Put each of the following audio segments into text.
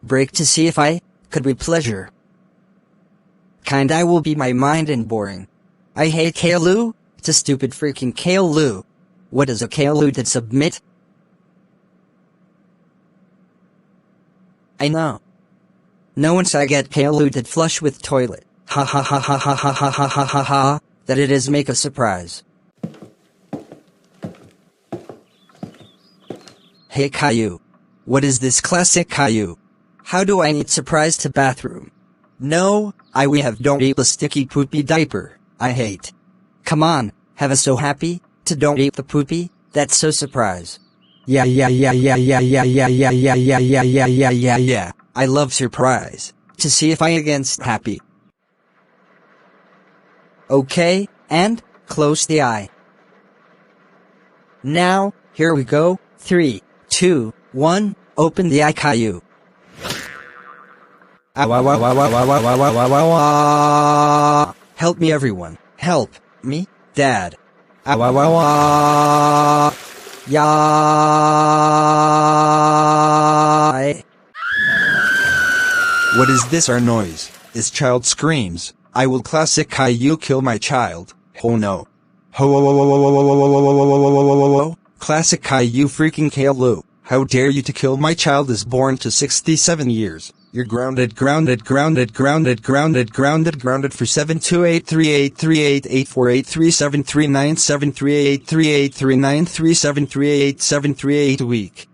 break to see if I could be pleasure. Kind I will be my mind and boring. I hate caillou, it's a stupid freaking caillou. What is a caillou to submit? I know. No one I get caillou did flush with toilet. Ha ha ha ha ha ha ha ha ha ha ha. That it is make a surprise. Hey caillou. What is this classic caillou? How do I need surprise to bathroom? No, we have don't eat the sticky poopy diaper. I hate. Come on, have us so happy, to don't eat the poopy, that's so surprise. Yeah. I love surprise, to see if I against happy. Okay, and, close the eye. Now, here we go, 3, 2, 1, open the eye caillou. Help me everyone, help me, Dad. Yeah. What is this our noise? Is child screams. I will classic caillou kill my child. Oh no. Ho. Classic caillou freaking caillou. How dare you to kill my child is born to 67 years. You're grounded for 72838383739738838393738 a week.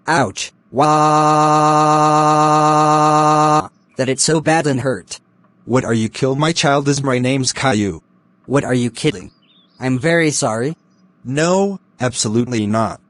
Ouch. Wah. That it's so bad and hurt. What are you kill my child is my name's caillou. What are you kidding? I'm very sorry. No, absolutely not.